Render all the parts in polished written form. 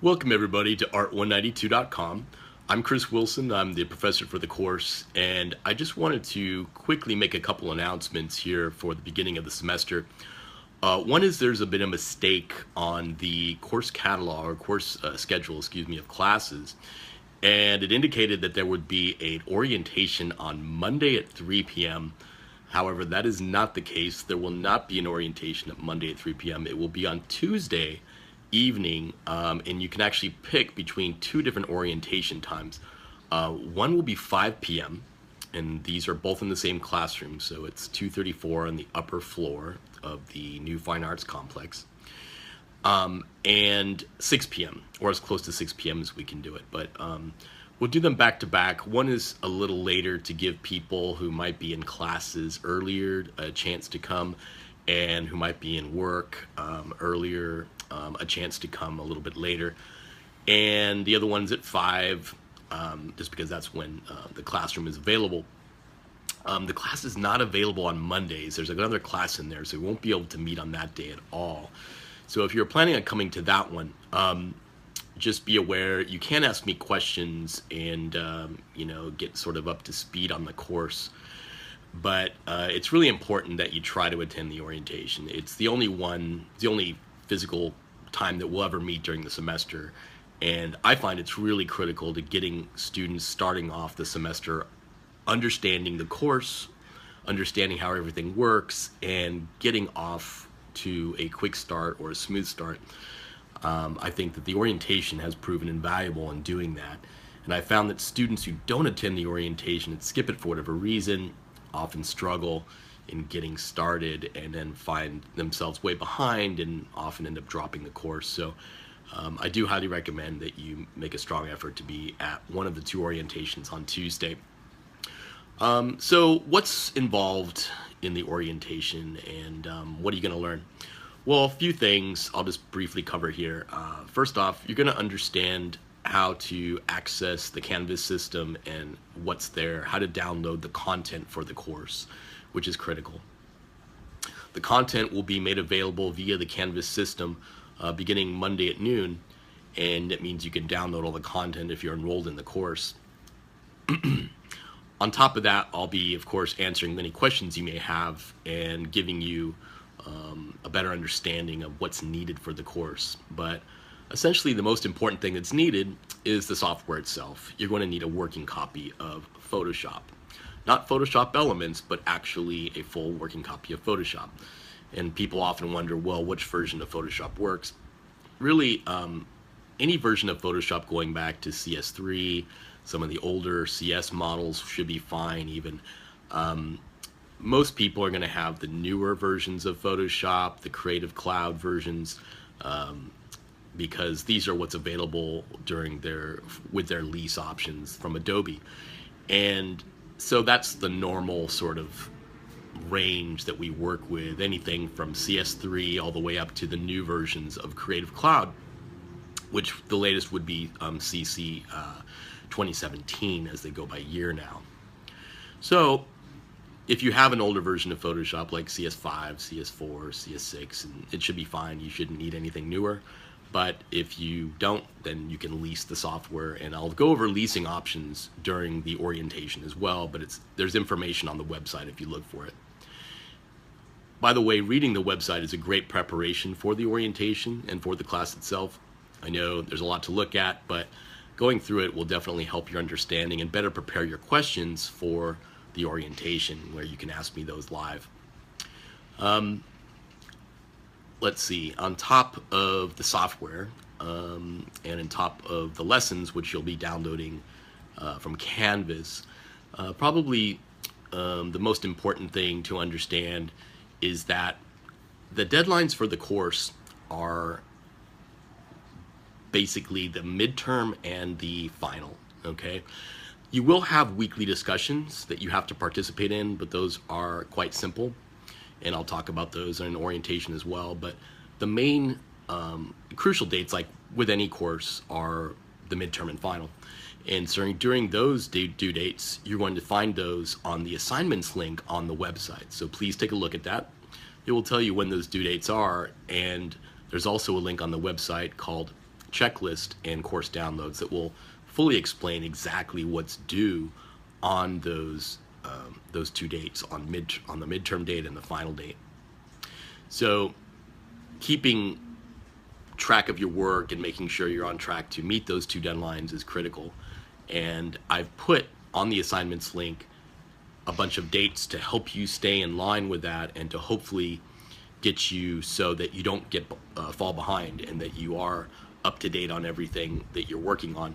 Welcome everybody to art192.com. I'm Chris Wilson, I'm the professor for the course, and I just wanted to quickly make a couple announcements here for the beginning of the semester. One is there's a bit of a mistake on the course catalog, or course schedule, of classes, and it indicated that there would be an orientation on Monday at 3 p.m. However, that is not the case. There will not be an orientation at Monday at 3 p.m. It will be on Tuesday evening, and you can actually pick between two different orientation times. One will be 5 p.m. and these are both in the same classroom, so it's 234 on the upper floor of the new Fine Arts Complex, and 6 p.m. or as close to 6 p.m. as we can do it, but we'll do them back to back. One is a little later to give people who might be in classes earlier a chance to come, and who might be in work earlier a chance to come a little bit later. And the other one's at 5, just because that's when the classroom is available. The class is not available on Mondays. There's another class in there, so we won't be able to meet on that day at all. So if you're planning on coming to that one, just be aware you can ask me questions and get sort of up to speed on the course. But it's really important that you try to attend the orientation. It's the only physical time that we'll ever meet during the semester, and I find it's really critical to getting students starting off the semester understanding the course, understanding how everything works, and getting off to a quick start or a smooth start. I think that the orientation has proven invaluable in doing that, and I found that students who don't attend the orientation and skip it for whatever reason often struggle in getting started and then find themselves way behind and often end up dropping the course. So I do highly recommend that you make a strong effort to be at one of the two orientations on Tuesday. So what's involved in the orientation, and what are you going to learn? Well, a few things I'll just briefly cover here. First off, you're going to understand how to access the Canvas system and what's there, how to download the content for the course, which is critical. The content will be made available via the Canvas system beginning Monday at noon, and it means you can download all the content if you're enrolled in the course. On top of that, I'll be, of course, answering many questions you may have and giving you a better understanding of what's needed for the course. But essentially, the most important thing that's needed is the software itself. You're going to need a working copy of Photoshop. Not Photoshop Elements, but actually a full working copy of Photoshop. And people often wonder, well, which version of Photoshop works? Really, any version of Photoshop going back to CS3, some of the older CS models should be fine even. Most people are going to have the newer versions of Photoshop, the Creative Cloud versions, because these are what's available with their lease options from Adobe. And so that's the normal sort of range that we work with, anything from CS3 all the way up to the new versions of Creative Cloud, which the latest would be CC 2017 as they go by year now. So if you have an older version of Photoshop like CS5, CS4, CS6, and it should be fine. You shouldn't need anything newer. But if you don't, then you can lease the software, and I'll go over leasing options during the orientation as well, but there's information on the website if you look for it. By the way, reading the website is a great preparation for the orientation and for the class itself. I know there's a lot to look at, but going through it will definitely help your understanding and better prepare your questions for the orientation, where you can ask me those live. Let's see, on top of the software and on top of the lessons, which you'll be downloading from Canvas, probably the most important thing to understand is that the deadlines for the course are basically the midterm and the final, okay? You will have weekly discussions that you have to participate in, but those are quite simple, and I'll talk about those in orientation as well. But the main crucial dates, like with any course, are the midterm and final. And so during those due dates, you're going to find those on the assignments link on the website. So please take a look at that. It will tell you when those due dates are, and there's also a link on the website called checklist and course downloads that will fully explain exactly what's due on those 2 dates, on the midterm date and the final date. So keeping track of your work and making sure you're on track to meet those 2 deadlines is critical. And I've put on the assignments link a bunch of dates to help you stay in line with that, and to hopefully get you so that you don't get fall behind, and that you are up to date on everything that you're working on.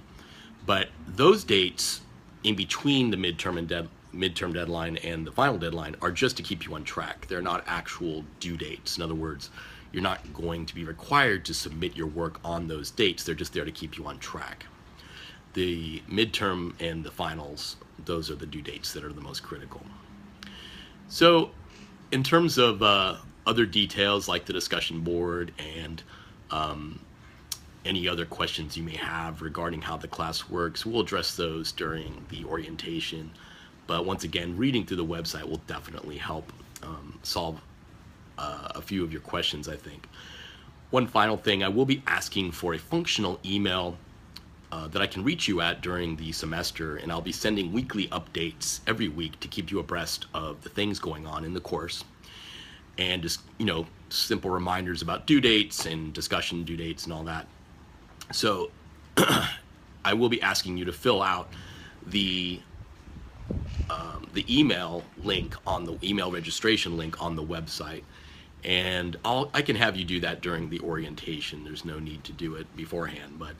But those dates in between the midterm deadline and the final deadline are just to keep you on track. They're not actual due dates. In other words, you're not going to be required to submit your work on those dates. They're just there to keep you on track. The midterm and the finals, those are the due dates that are the most critical. So in terms of other details like the discussion board and any other questions you may have regarding how the class works, we'll address those during the orientation. But once again, reading through the website will definitely help solve a few of your questions, I think. One final thing, I will be asking for a functional email that I can reach you at during the semester, and I'll be sending weekly updates every week to keep you abreast of the things going on in the course, and just, simple reminders about due dates and discussion due dates and all that. So I will be asking you to fill out the email link on the email registration link on the website, and I can have you do that during the orientation. There's no need to do it beforehand, but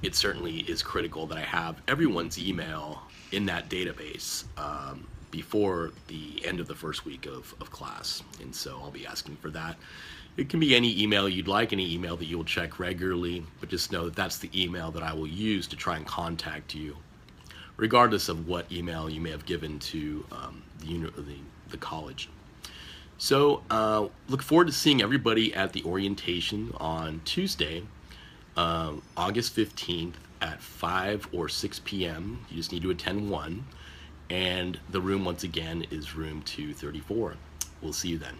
it certainly is critical that I have everyone's email in that database before the end of the first week of class, and so I'll be asking for that. It can be any email you'd like, any email that you'll check regularly, but just know that that's the email that I will use to try and contact you, regardless of what email you may have given to the college. So look forward to seeing everybody at the orientation on Tuesday, August 15th at 5 or 6 p.m. You just need to attend one, and the room once again is room 234. We'll see you then.